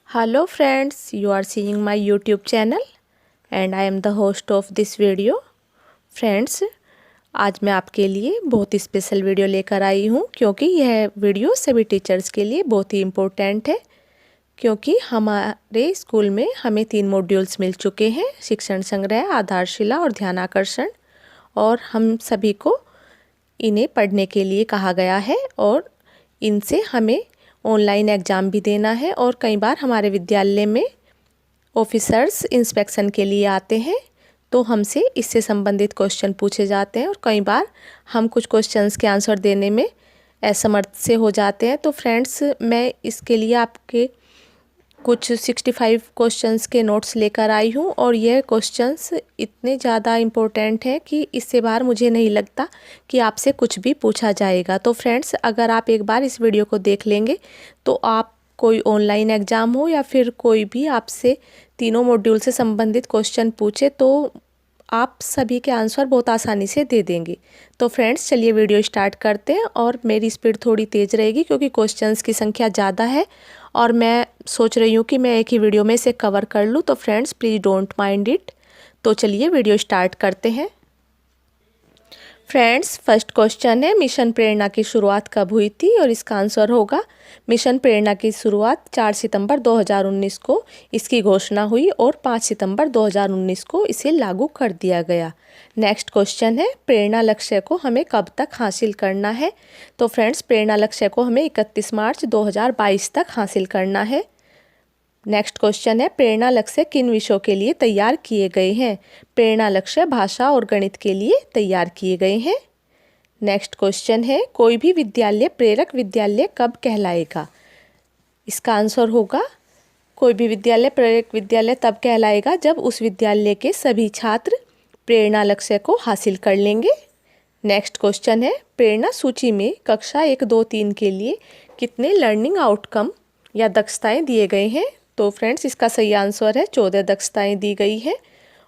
Hello friends, you are seeing my YouTube channel and I am the host of this video. Friends, आज मैं आपके लिए बहुत ही special video लेकर आई हूँ क्योंकि यह वीडियो सभी टीचर्स के लिए बहुत ही इम्पोर्टेंट है क्योंकि हमारे स्कूल में हमें 3 मॉड्यूल्स मिल चुके हैं, शिक्षण संग्रह, आधारशिला और ध्यानाकर्षण, और हम सभी को इन्हें पढ़ने के लिए कहा गया है और इनसे हमें ऑनलाइन एग्ज़ाम भी देना है। और कई बार हमारे विद्यालय में ऑफिसर्स इंस्पेक्शन के लिए आते हैं तो हमसे इससे संबंधित क्वेश्चन पूछे जाते हैं और कई बार हम कुछ क्वेश्चंस के आंसर देने में असमर्थ से हो जाते हैं। तो फ्रेंड्स, मैं इसके लिए आपके कुछ 65 क्वेश्चंस के नोट्स लेकर आई हूँ और यह क्वेश्चंस इतने ज़्यादा इम्पोर्टेंट हैं कि इससे बाहर मुझे नहीं लगता कि आपसे कुछ भी पूछा जाएगा। तो फ्रेंड्स, अगर आप एक बार इस वीडियो को देख लेंगे तो आप कोई ऑनलाइन एग्ज़ाम हो या फिर कोई भी आपसे तीनों मॉड्यूल से संबंधित क्वेश्चन पूछे तो आप सभी के आंसर बहुत आसानी से दे देंगे। तो फ्रेंड्स, चलिए वीडियो स्टार्ट करते हैं। और मेरी स्पीड थोड़ी तेज़ रहेगी क्योंकि क्वेश्चंस की संख्या ज़्यादा है और मैं सोच रही हूँ कि मैं एक ही वीडियो में इसे कवर कर लूँ। तो friends, please don't mind it. तो चलिए वीडियो स्टार्ट करते हैं। फ्रेंड्स, फर्स्ट क्वेश्चन है, मिशन प्रेरणा की शुरुआत कब हुई थी? और इसका आंसर होगा मिशन प्रेरणा की शुरुआत 4 सितंबर 2019 को इसकी घोषणा हुई और 5 सितंबर 2019 को इसे लागू कर दिया गया। नेक्स्ट क्वेश्चन है, प्रेरणा लक्ष्य को हमें कब तक हासिल करना है? तो फ्रेंड्स, प्रेरणा लक्ष्य को हमें 31 मार्च 2022 तक हासिल करना है। नेक्स्ट क्वेश्चन है, प्रेरणा लक्ष्य किन विषयों के लिए तैयार किए गए हैं? प्रेरणा लक्ष्य भाषा और गणित के लिए तैयार किए गए हैं। नेक्स्ट क्वेश्चन है, कोई भी विद्यालय प्रेरक विद्यालय कब कहलाएगा? इसका आंसर होगा कोई भी विद्यालय प्रेरक विद्यालय तब कहलाएगा जब उस विद्यालय के सभी छात्र प्रेरणा लक्ष्य को हासिल कर लेंगे। नेक्स्ट क्वेश्चन है, प्रेरणा सूची में कक्षा 1, 2, 3 के लिए कितने लर्निंग आउटकम या दक्षताएं दिए गए हैं? तो फ्रेंड्स, इसका सही आंसर है 14 दक्षताएं दी गई है।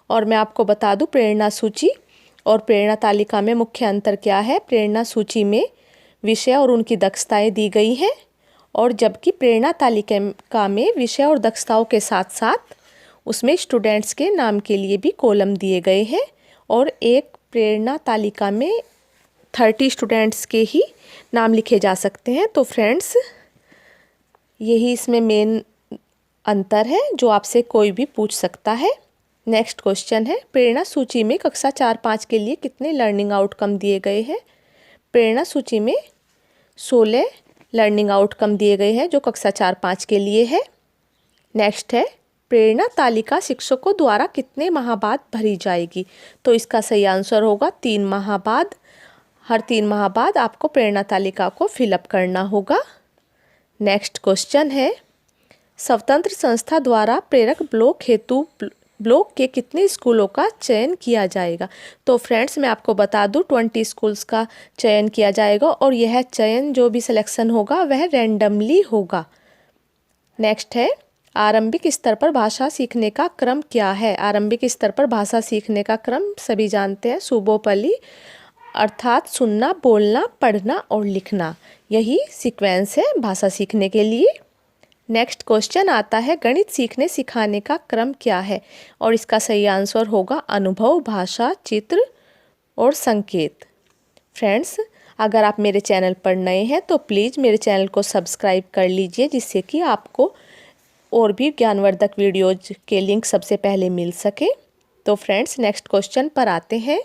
और मैं आपको बता दूं, प्रेरणा सूची और प्रेरणा तालिका में मुख्य अंतर क्या है। प्रेरणा सूची में विषय और उनकी दक्षताएं दी गई हैं और जबकि प्रेरणा तालिका में विषय और दक्षताओं के साथ साथ उसमें स्टूडेंट्स के नाम के लिए भी कॉलम दिए गए हैं। और एक प्रेरणा तालिका में 30 स्टूडेंट्स के ही नाम लिखे जा सकते हैं। तो फ्रेंड्स, यही इसमें मेन अंतर है जो आपसे कोई भी पूछ सकता है। नेक्स्ट क्वेश्चन है, प्रेरणा सूची में कक्षा 4, 5 के लिए कितने लर्निंग आउटकम दिए गए हैं? प्रेरणा सूची में 16 लर्निंग आउटकम दिए गए हैं जो कक्षा 4, 5 के लिए है। नेक्स्ट है, प्रेरणा तालिका शिक्षकों द्वारा कितने माह बाद भरी जाएगी? तो इसका सही आंसर होगा 3 माह बाद। हर 3 माह बाद आपको प्रेरणा तालिका को फिलअप करना होगा। नेक्स्ट क्वेश्चन है, स्वतंत्र संस्था द्वारा प्रेरक ब्लॉक हेतु ब्लॉक के कितने स्कूलों का चयन किया जाएगा? तो फ्रेंड्स, मैं आपको बता दूं 20 स्कूल्स का चयन किया जाएगा और यह चयन जो भी सिलेक्शन होगा वह रैंडमली होगा। नेक्स्ट है, आरंभिक स्तर पर भाषा सीखने का क्रम क्या है? आरंभिक स्तर पर भाषा सीखने का क्रम सभी जानते हैं, सुबोपली, अर्थात सुनना, बोलना, पढ़ना और लिखना, यही सीक्वेंस है भाषा सीखने के लिए। नेक्स्ट क्वेश्चन आता है, गणित सीखने सिखाने का क्रम क्या है? और इसका सही आंसर होगा अनुभव, भाषा, चित्र और संकेत। फ्रेंड्स, अगर आप मेरे चैनल पर नए हैं तो प्लीज़ मेरे चैनल को सब्सक्राइब कर लीजिए जिससे कि आपको और भी ज्ञानवर्धक वीडियोज के लिंक सबसे पहले मिल सके। तो फ्रेंड्स, नेक्स्ट क्वेश्चन पर आते हैं,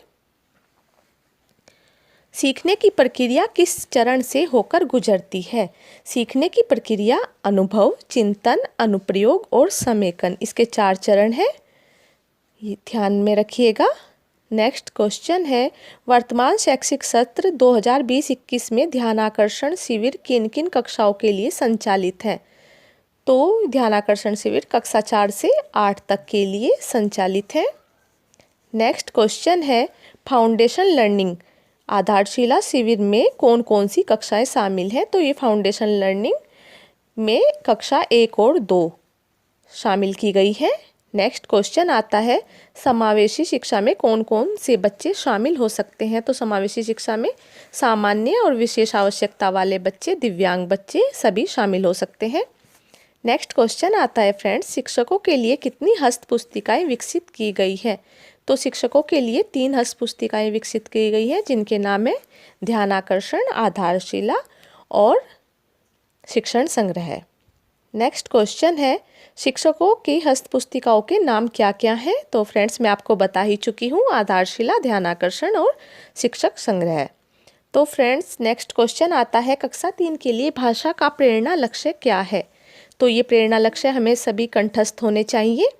सीखने की प्रक्रिया किस चरण से होकर गुजरती है? सीखने की प्रक्रिया अनुभव, चिंतन, अनुप्रयोग और समेकन, इसके 4 चरण हैं, ये ध्यान में रखिएगा। नेक्स्ट क्वेश्चन है, वर्तमान शैक्षिक सत्र 2020-21 में ध्यानाकर्षण शिविर किन किन कक्षाओं के लिए संचालित है? तो ध्यानाकर्षण शिविर कक्षा 4 से 8 तक के लिए संचालित है। नेक्स्ट क्वेश्चन है, फाउंडेशन लर्निंग आधारशिला शिविर में कौन कौन सी कक्षाएं शामिल हैं? तो ये फाउंडेशन लर्निंग में कक्षा 1 और 2 शामिल की गई है। नेक्स्ट क्वेश्चन आता है, समावेशी शिक्षा में कौन कौन से बच्चे शामिल हो सकते हैं? तो समावेशी शिक्षा में सामान्य और विशेष आवश्यकता वाले बच्चे, दिव्यांग बच्चे सभी शामिल हो सकते हैं। नेक्स्ट क्वेश्चन आता है फ्रेंड्स, शिक्षकों के लिए कितनी हस्त पुस्तिकाएं विकसित की गई है? तो शिक्षकों के लिए 3 हस्त पुस्तिकाएं विकसित की गई है, जिनके नाम है ध्यानाकर्षण, आधारशिला और शिक्षण संग्रह। नेक्स्ट क्वेश्चन है, शिक्षकों की हस्त पुस्तिकाओं के नाम क्या क्या हैं? तो फ्रेंड्स मैं आपको बता ही चुकी हूँ, आधारशिला, ध्यानाकर्षण और शिक्षक संग्रह। तो फ्रेंड्स नेक्स्ट क्वेश्चन आता है, कक्षा 3 के लिए भाषा का प्रेरणा लक्ष्य क्या है? तो ये प्रेरणा लक्ष्य हमें सभी कंठस्थ होने चाहिए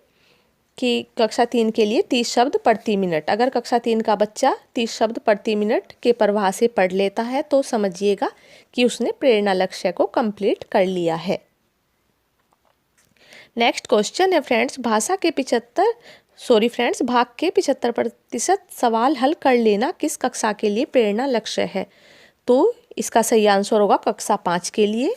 कि कक्षा 3 के लिए 30 शब्द प्रति मिनट। अगर कक्षा 3 का बच्चा 30 शब्द प्रति मिनट के प्रवाह से पढ़ लेता है तो समझिएगा कि उसने प्रेरणा लक्ष्य को कंप्लीट कर लिया है। नेक्स्ट क्वेश्चन है फ्रेंड्स, भाग के 75% सवाल हल कर लेना किस कक्षा के लिए प्रेरणा लक्ष्य है? तो इसका सही आंसर होगा कक्षा 5 के लिए।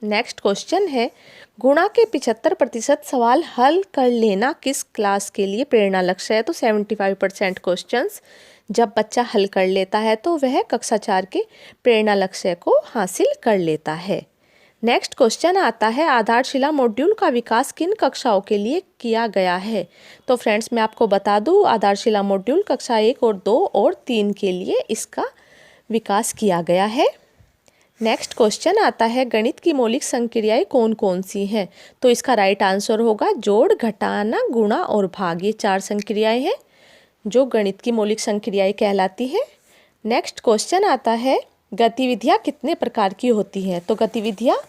नेक्स्ट क्वेश्चन है, गुणा के 75% सवाल हल कर लेना किस क्लास के लिए प्रेरणा लक्ष्य है? तो 75% क्वेश्चंस जब बच्चा हल कर लेता है तो वह कक्षा 4 के प्रेरणा लक्ष्य को हासिल कर लेता है। नेक्स्ट क्वेश्चन आता है, आधारशिला मॉड्यूल का विकास किन कक्षाओं के लिए किया गया है? तो फ्रेंड्स मैं आपको बता दूं, आधारशिला मॉड्यूल कक्षा 1 और 2 और 3 के लिए इसका विकास किया गया है। नेक्स्ट क्वेश्चन आता है, गणित की मौलिक संक्रियाएं कौन कौन सी हैं? तो इसका राइट आंसर होगा जोड़, घटाना, गुणा और भाग। ये 4 संक्रियाएं हैं जो गणित की मौलिक संक्रियाएं कहलाती है। नेक्स्ट क्वेश्चन आता है, गतिविधियाँ कितने प्रकार की होती हैं? तो गतिविधियाँ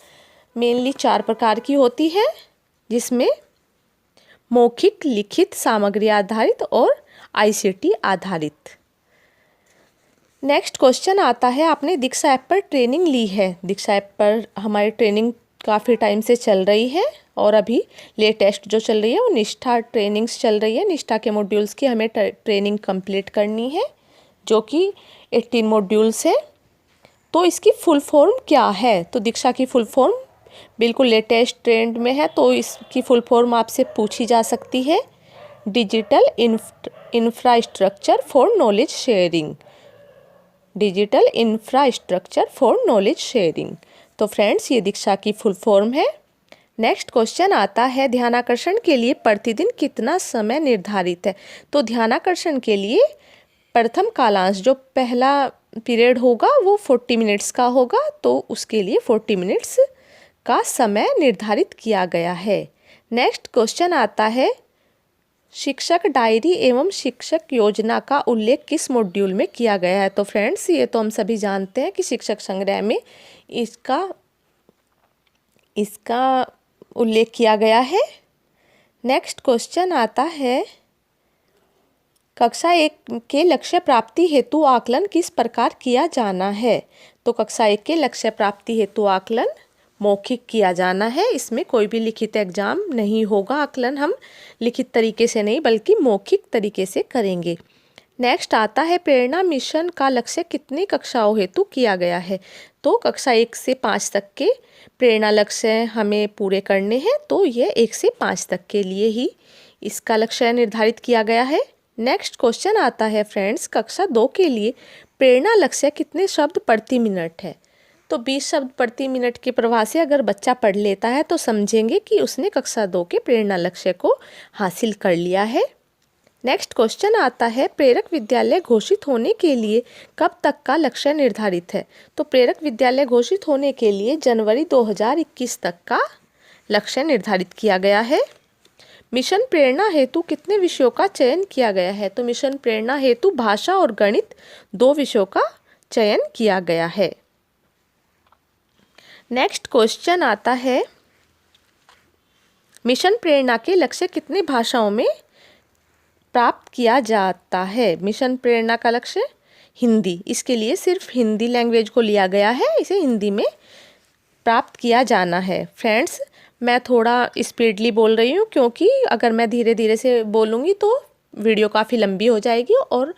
मेनली 4 प्रकार की होती है, जिसमें मौखिक, लिखित, सामग्री आधारित और ICT आधारित। नेक्स्ट क्वेश्चन आता है, आपने दीक्षा ऐप पर ट्रेनिंग ली है। दीक्षा ऐप पर हमारी ट्रेनिंग काफ़ी टाइम से चल रही है और अभी लेटेस्ट जो चल रही है वो निष्ठा ट्रेनिंग्स चल रही है। निष्ठा के मॉड्यूल्स की हमें ट्रेनिंग कंप्लीट करनी है, जो कि 18 मॉड्यूल्स है। तो इसकी फुल फॉर्म क्या है? तो दीक्षा की फुल फॉर्म बिल्कुल लेटेस्ट ट्रेंड में है, तो इसकी फुल फॉर्म आपसे पूछी जा सकती है, digital infrastructure for knowledge sharing. Digital infrastructure for knowledge sharing. तो फ्रेंड्स ये दीक्षा की फुल फॉर्म है। नेक्स्ट क्वेश्चन आता है, ध्यानाकर्षण के लिए प्रतिदिन कितना समय निर्धारित है? तो ध्यानाकर्षण के लिए प्रथम कालांश जो पहला पीरियड होगा वो 40 मिनट्स का होगा, तो उसके लिए 40 मिनट्स का समय निर्धारित किया गया है। नेक्स्ट क्वेश्चन आता है, शिक्षक डायरी एवं शिक्षक योजना का उल्लेख किस मॉड्यूल में किया गया है? तो फ्रेंड्स ये तो हम सभी जानते हैं कि शिक्षक संग्रह में इसका उल्लेख किया गया है। नेक्स्ट क्वेश्चन आता है, कक्षा 1 के लक्ष्य प्राप्ति हेतु आकलन किस प्रकार किया जाना है? तो कक्षा 1 के लक्ष्य प्राप्ति हेतु आकलन मौखिक किया जाना है। इसमें कोई भी लिखित एग्जाम नहीं होगा। आकलन हम लिखित तरीके से नहीं बल्कि मौखिक तरीके से करेंगे। नेक्स्ट आता है, प्रेरणा मिशन का लक्ष्य कितनी कक्षाओं हेतु किया गया है? तो कक्षा 1 से 5 तक के प्रेरणा लक्ष्य हमें पूरे करने हैं, तो ये 1 से 5 तक के लिए ही इसका लक्ष्य निर्धारित किया गया है। नेक्स्ट क्वेश्चन आता है फ्रेंड्स, कक्षा 2 के लिए प्रेरणा लक्ष्य कितने शब्द प्रति मिनट है? तो 20 शब्द प्रति मिनट के प्रवाह से अगर बच्चा पढ़ लेता है तो समझेंगे कि उसने कक्षा 2 के प्रेरणा लक्ष्य को हासिल कर लिया है। नेक्स्ट क्वेश्चन आता है, प्रेरक विद्यालय घोषित होने के लिए कब तक का लक्ष्य निर्धारित है? तो प्रेरक विद्यालय घोषित होने के लिए जनवरी 2021 तक का लक्ष्य निर्धारित किया गया है। मिशन प्रेरणा हेतु कितने विषयों का चयन किया गया है? तो मिशन प्रेरणा हेतु भाषा और गणित 2 विषयों का चयन किया गया है। नेक्स्ट क्वेश्चन आता है, मिशन प्रेरणा के लक्ष्य कितने भाषाओं में प्राप्त किया जाता है? मिशन प्रेरणा का लक्ष्य हिंदी, इसके लिए सिर्फ हिंदी लैंग्वेज को लिया गया है, इसे हिंदी में प्राप्त किया जाना है। फ्रेंड्स मैं थोड़ा स्पीडली बोल रही हूँ क्योंकि अगर मैं धीरे धीरे से बोलूँगी तो वीडियो काफ़ी लंबी हो जाएगी और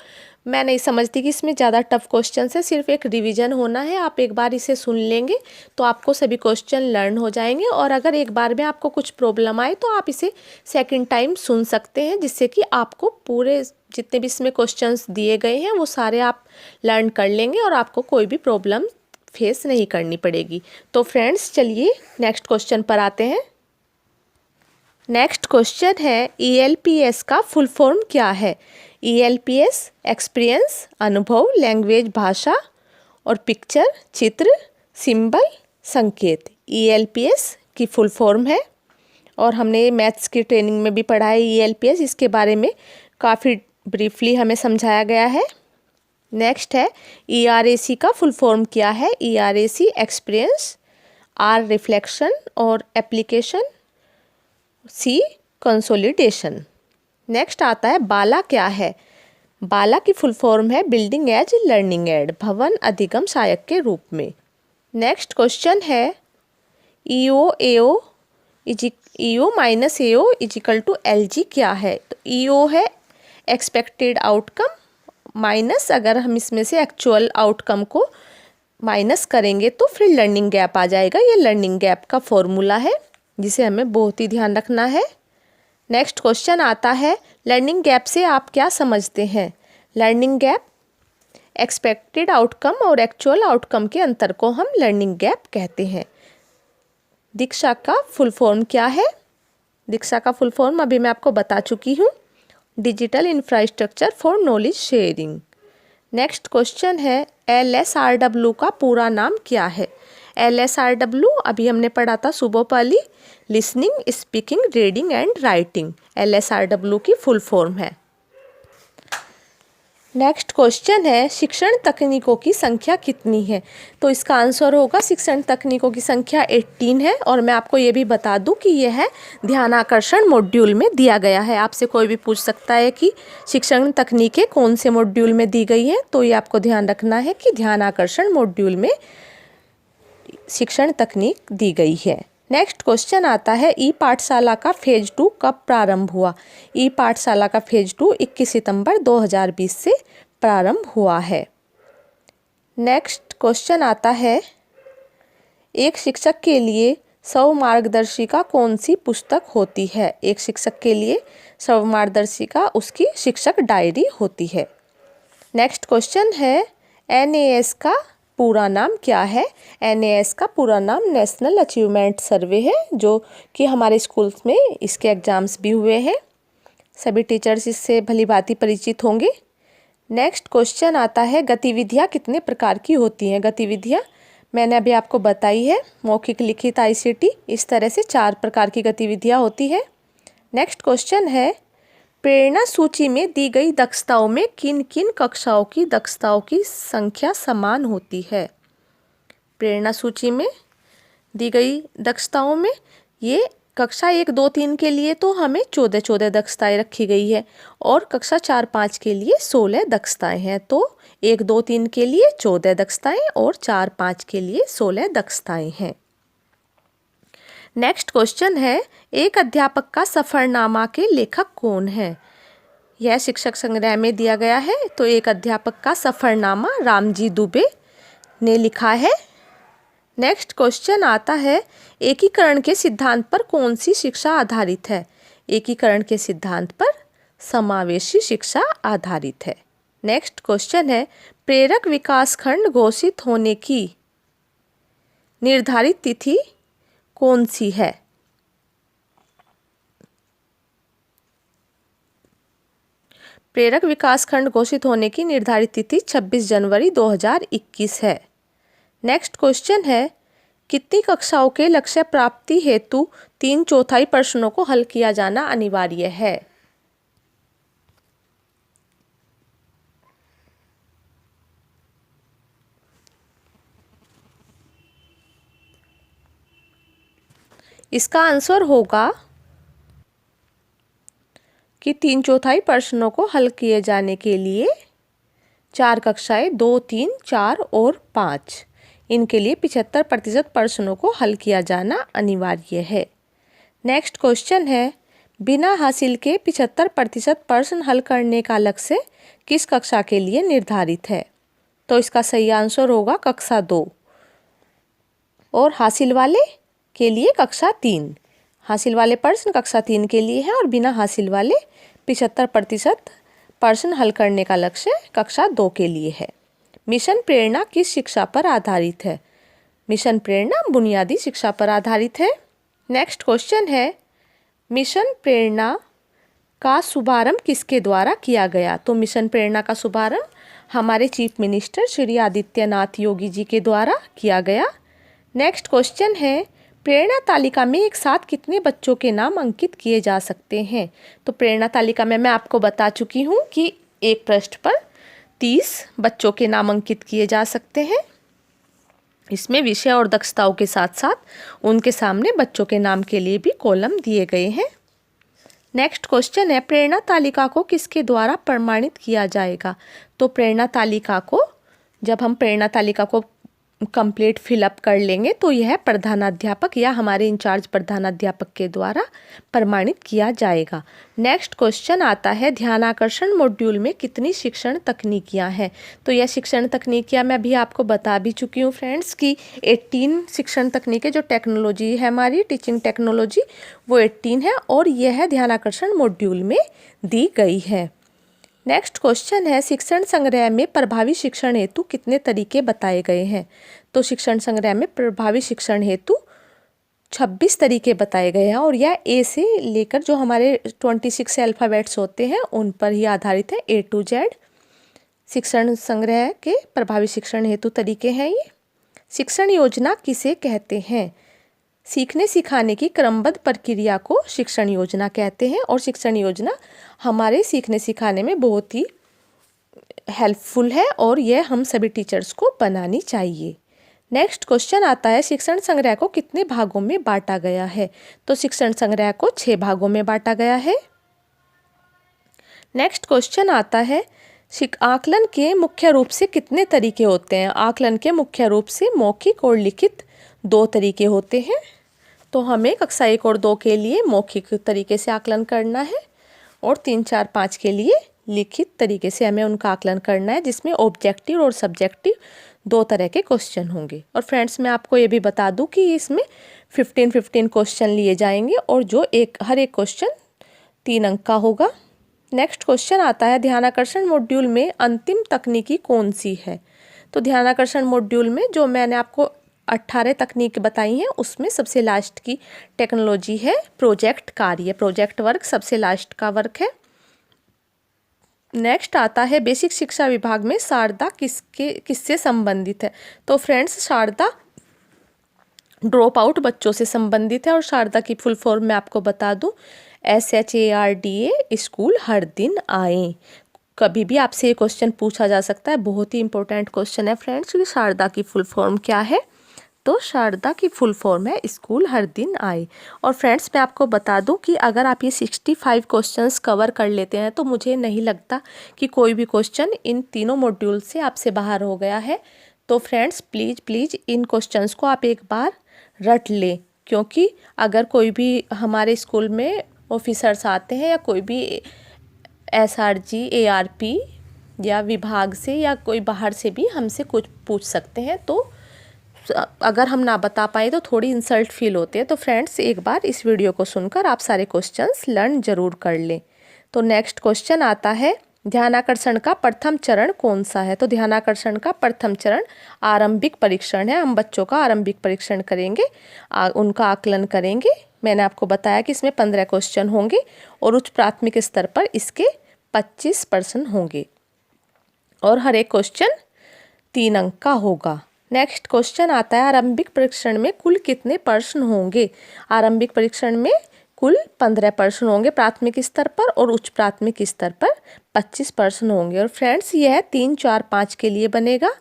मैं नहीं समझती कि इसमें ज़्यादा टफ क्वेश्चन है। सिर्फ एक रिवीजन होना है, आप एक बार इसे सुन लेंगे तो आपको सभी क्वेश्चन लर्न हो जाएंगे और अगर एक बार में आपको कुछ प्रॉब्लम आए तो आप इसे सेकंड टाइम सुन सकते हैं, जिससे कि आपको पूरे जितने भी इसमें क्वेश्चंस दिए गए हैं वो सारे आप लर्न कर लेंगे और आपको कोई भी प्रॉब्लम फेस नहीं करनी पड़ेगी। तो फ्रेंड्स चलिए नेक्स्ट क्वेश्चन पर आते हैं। नेक्स्ट क्वेश्चन है ELPS का फुल फॉर्म क्या है। ELPS एक्सपीरियंस अनुभव, लैंग्वेज भाषा और पिक्चर चित्र, सिंबल संकेत। ELPS की फुल फॉर्म है और हमने मैथ्स की ट्रेनिंग में भी पढ़ा है ELPS, इसके बारे में काफ़ी ब्रीफली हमें समझाया गया है। नेक्स्ट है ERAC का फुल फॉर्म क्या है। ERAC एक्सपीरियंस, R रिफ्लेक्शन और एप्लीकेशन, C कंसोलिडेशन। नेक्स्ट आता है बाला क्या है। बाला की फुल फॉर्म है बिल्डिंग एज लर्निंग एड, भवन अधिगम सहायक के रूप में। नेक्स्ट क्वेश्चन है EO minus AO is equal to LG क्या है। तो EO है एक्सपेक्टेड आउटकम, माइनस अगर हम इसमें से एक्चुअल आउटकम को माइनस करेंगे तो फिर लर्निंग गैप आ जाएगा। ये लर्निंग गैप का फॉर्मूला है जिसे हमें बहुत ही ध्यान रखना है। नेक्स्ट क्वेश्चन आता है लर्निंग गैप से आप क्या समझते हैं। लर्निंग गैप एक्सपेक्टेड आउटकम और एक्चुअल आउटकम के अंतर को हम लर्निंग गैप कहते हैं। दीक्षा का फुल फॉर्म क्या है। दीक्षा का फुल फॉर्म अभी मैं आपको बता चुकी हूँ, digital infrastructure for knowledge sharing. Next question है LSRW का पूरा नाम क्या है। LSRW अभी हमने पढ़ा था सुबह पहली, listening speaking reading and writing. LSRW की फुल फॉर्म है। नेक्स्ट क्वेश्चन है शिक्षण तकनीकों की संख्या कितनी है। तो इसका आंसर होगा शिक्षण तकनीकों की संख्या 18 है। और मैं आपको ये भी बता दूं कि यह है ध्यानाकर्षण मॉड्यूल में दिया गया है। आपसे कोई भी पूछ सकता है कि शिक्षण तकनीकें कौन से मॉड्यूल में दी गई हैं, तो ये आपको ध्यान रखना है कि ध्यानाकर्षण मॉड्यूल में शिक्षण तकनीक दी गई है। नेक्स्ट क्वेश्चन आता है ई पाठशाला का फेज 2 कब प्रारंभ हुआ। ई पाठशाला का फेज 2 21 सितंबर 2020 से प्रारंभ हुआ है। नेक्स्ट क्वेश्चन आता है एक शिक्षक के लिए स्व मार्गदर्शिका कौन सी पुस्तक होती है। एक शिक्षक के लिए स्व मार्गदर्शिका उसकी शिक्षक डायरी होती है। नेक्स्ट क्वेश्चन है NAS का पूरा नाम क्या है। NAS का पूरा नाम नेशनल अचीवमेंट सर्वे है, जो कि हमारे स्कूल्स में इसके एग्ज़ाम्स भी हुए हैं। सभी टीचर्स इससे भली भांति परिचित होंगे। नेक्स्ट क्वेश्चन आता है गतिविधियाँ कितने प्रकार की होती हैं। गतिविधियाँ मैंने अभी आपको बताई है, मौखिक लिखित ICT, इस तरह से 4 प्रकार की गतिविधियाँ होती है। नेक्स्ट क्वेश्चन है प्रेरणा सूची में दी गई दक्षताओं में किन किन कक्षाओं की दक्षताओं की संख्या समान होती है। प्रेरणा सूची में दी गई दक्षताओं में ये कक्षा 1, 2, 3 के लिए तो हमें 14 दक्षताएं रखी गई है और कक्षा 4, 5 के लिए 16 दक्षताएं हैं। तो 1, 2, 3 के लिए 14 दक्षताएं और 4, 5 के लिए 16 दक्षताएं हैं। नेक्स्ट क्वेश्चन है एक अध्यापक का सफरनामा के लेखक कौन है। यह शिक्षक संग्रह में दिया गया है। तो एक अध्यापक का सफरनामा रामजी दुबे ने लिखा है। नेक्स्ट क्वेश्चन आता है एकीकरण के सिद्धांत पर कौन सी शिक्षा आधारित है। एकीकरण के सिद्धांत पर समावेशी शिक्षा आधारित है। नेक्स्ट क्वेश्चन है प्रेरक विकास खंड घोषित होने की निर्धारित तिथि कौन सी है। प्रेरक विकास खंड घोषित होने की निर्धारित तिथि 26 जनवरी 2021 है। नेक्स्ट क्वेश्चन है कितनी कक्षाओं के लक्ष्य प्राप्ति हेतु 3/4 प्रश्नों को हल किया जाना अनिवार्य है। इसका आंसर होगा कि 3/4 प्रश्नों को हल किए जाने के लिए 4 कक्षाएं 2, 3, 4 और 5, इनके लिए 75% प्रश्नों को हल किया जाना अनिवार्य है। नेक्स्ट क्वेश्चन है बिना हासिल के 75% प्रश्न हल करने का लक्ष्य किस कक्षा के लिए निर्धारित है। तो इसका सही आंसर होगा कक्षा 2 और हासिल वाले के लिए कक्षा 3। हासिल वाले प्रश्न कक्षा 3 के लिए हैं और बिना हासिल वाले 75% प्रश्न हल करने का लक्ष्य कक्षा 2 के लिए है। मिशन प्रेरणा किस शिक्षा पर आधारित है? मिशन प्रेरणा बुनियादी शिक्षा पर आधारित है। नेक्स्ट क्वेश्चन है, मिशन प्रेरणा का शुभारंभ किसके द्वारा किया गया? तो मिशन प्रेरणा का शुभारंभ हमारे चीफ मिनिस्टर श्री आदित्यनाथ योगी जी के द्वारा किया गया। नेक्स्ट क्वेश्चन है, प्रेरणा तालिका में एक साथ कितने बच्चों के नाम अंकित किए जा सकते हैं? तो प्रेरणा तालिका में मैं आपको बता चुकी हूँ कि एक पृष्ठ पर 30 बच्चों के नाम अंकित किए जा सकते हैं। इसमें विषय और दक्षताओं के साथ साथ उनके सामने बच्चों के नाम के लिए भी कॉलम दिए गए हैं। नेक्स्ट क्वेश्चन है, प्रेरणा तालिका को किसके द्वारा प्रमाणित किया जाएगा? तो प्रेरणा तालिका को जब हम प्रेरणा तालिका को कंप्लीट फिलअप कर लेंगे तो यह प्रधानाध्यापक या हमारे इंचार्ज प्रधानाध्यापक के द्वारा प्रमाणित किया जाएगा। नेक्स्ट क्वेश्चन आता है, ध्यानाकर्षण मॉड्यूल में कितनी शिक्षण तकनीकियां हैं? तो यह शिक्षण तकनीकियां मैं भी आपको बता भी चुकी हूँ फ्रेंड्स कि 18 शिक्षण तकनीकें, जो टेक्नोलॉजी है हमारी टीचिंग टेक्नोलॉजी, वो 18 है और यह ध्यानाकर्षण मॉड्यूल में दी गई है। नेक्स्ट क्वेश्चन है, शिक्षण संग्रह में प्रभावी शिक्षण हेतु कितने तरीके बताए गए हैं? तो शिक्षण संग्रह में प्रभावी शिक्षण हेतु 26 तरीके बताए गए हैं और यह ए से लेकर जो हमारे 26 अल्फ़ाबेट्स होते हैं उन पर ही आधारित है। A to Z शिक्षण संग्रह के प्रभावी शिक्षण हेतु तरीके हैं ये। शिक्षण योजना किसे कहते हैं? सीखने सिखाने की क्रमबद्ध प्रक्रिया को शिक्षण योजना कहते हैं और शिक्षण योजना हमारे सीखने सिखाने में बहुत ही हेल्पफुल है और यह हम सभी टीचर्स को बनानी चाहिए। नेक्स्ट क्वेश्चन आता है, शिक्षण संग्रह को कितने भागों में बांटा गया है? तो शिक्षण संग्रह को 6 भागों में बांटा गया है। नेक्स्ट क्वेश्चन आता है, आकलन के मुख्य रूप से कितने तरीके होते हैं? आकलन के मुख्य रूप से मौखिक और लिखित 2 तरीके होते हैं। तो हमें कक्षा 1 और 2 के लिए मौखिक तरीके से आकलन करना है और 3, 4, 5 के लिए लिखित तरीके से हमें उनका आकलन करना है, जिसमें ऑब्जेक्टिव और सब्जेक्टिव 2 तरह के क्वेश्चन होंगे। और फ्रेंड्स मैं आपको ये भी बता दूं कि इसमें 15 क्वेश्चन लिए जाएंगे और जो हर एक क्वेश्चन 3 अंक का होगा। नेक्स्ट क्वेश्चन आता है, ध्यानाकर्षण मॉड्यूल में अंतिम तकनीकी कौन सी है? तो ध्यानाकर्षण मॉड्यूल में जो मैंने आपको 18 तकनीक बताई हैं उसमें सबसे लास्ट की टेक्नोलॉजी है प्रोजेक्ट कार्य, प्रोजेक्ट वर्क सबसे लास्ट का वर्क है। नेक्स्ट आता है, बेसिक शिक्षा विभाग में शारदा किससे संबंधित है? तो फ्रेंड्स शारदा ड्रॉप आउट बच्चों से संबंधित है और शारदा की फुल फॉर्म मैं आपको बता दूं, SHARDA स्कूल हर दिन आए। कभी भी आपसे ये क्वेश्चन पूछा जा सकता है, बहुत ही इंपॉर्टेंट क्वेश्चन है फ्रेंड्स कि शारदा की फुल फॉर्म क्या है? तो शारदा की फुल फॉर्म है स्कूल हर दिन आए। और फ्रेंड्स मैं आपको बता दूं कि अगर आप ये 65 क्वेश्चंस कवर कर लेते हैं तो मुझे नहीं लगता कि कोई भी क्वेश्चन इन तीनों मॉड्यूल से आपसे बाहर हो गया है। तो फ्रेंड्स प्लीज़ इन क्वेश्चंस को आप एक बार रट लें, क्योंकि अगर कोई भी हमारे स्कूल में ऑफिसर्स आते हैं या कोई भी SRG ARP या विभाग से या कोई बाहर से भी हमसे कुछ पूछ सकते हैं, तो अगर हम ना बता पाए तो थोड़ी इंसल्ट फील होती है। तो फ्रेंड्स एक बार इस वीडियो को सुनकर आप सारे क्वेश्चंस लर्न जरूर कर लें। तो नेक्स्ट क्वेश्चन आता है, ध्यानाकर्षण का प्रथम चरण कौन सा है? तो ध्यानाकर्षण का प्रथम चरण आरंभिक परीक्षण है। हम बच्चों का आरंभिक परीक्षण करेंगे, उनका आकलन करेंगे। मैंने आपको बताया कि इसमें 15 क्वेश्चन होंगे और उच्च प्राथमिक स्तर पर इसके 25 प्रश्न होंगे और हर एक क्वेश्चन 3 अंक का होगा। नेक्स्ट क्वेश्चन आता है, आरंभिक परीक्षण में कुल कितने प्रश्न होंगे? आरंभिक परीक्षण में कुल 15 प्रश्न होंगे प्राथमिक स्तर पर और उच्च प्राथमिक स्तर पर 25 प्रश्न होंगे। और फ्रेंड्स यह 3, 4, 5 के लिए बनेगा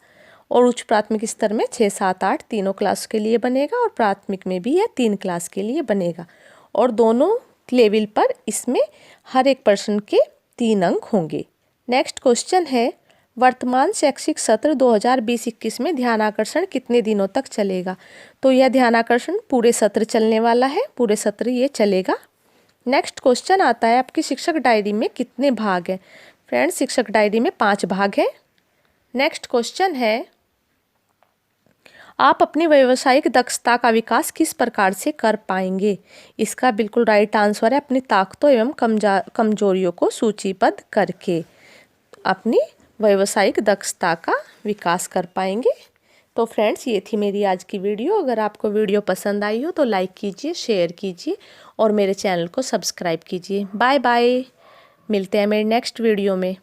और उच्च प्राथमिक स्तर में 6, 7, 8 तीनों क्लास के लिए बनेगा और प्राथमिक में भी यह 3 क्लास के लिए बनेगा और दोनों लेवल पर इसमें हर एक प्रश्न के 3 अंक होंगे। नेक्स्ट क्वेश्चन है, वर्तमान शैक्षिक सत्र 2020-21 में ध्यानाकर्षण कितने दिनों तक चलेगा? तो यह ध्यानाकर्षण पूरे सत्र चलने वाला है, पूरे सत्र ये चलेगा। नेक्स्ट क्वेश्चन आता है, आपकी शिक्षक डायरी में कितने भाग हैं? फ्रेंड्स शिक्षक डायरी में 5 भाग हैं। नेक्स्ट क्वेश्चन है, आप अपनी व्यावसायिक दक्षता का विकास किस प्रकार से कर पाएंगे? इसका बिल्कुल राइट आंसर है अपनी ताकतों एवं कमजोरियों को सूचीबद्ध करके अपनी व्यावसायिक दक्षता का विकास कर पाएंगे। तो फ्रेंड्स, ये थी मेरी आज की वीडियो। अगर आपको वीडियो पसंद आई हो तो लाइक कीजिए, शेयर कीजिए और मेरे चैनल को सब्सक्राइब कीजिए। बाय बाय, मिलते हैं मेरे नेक्स्ट वीडियो में।